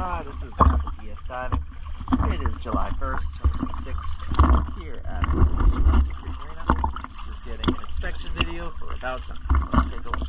This is Anode Diving. It is July 1st, 2026, here at Marina. Just getting an inspection video for about time. Let's take a look.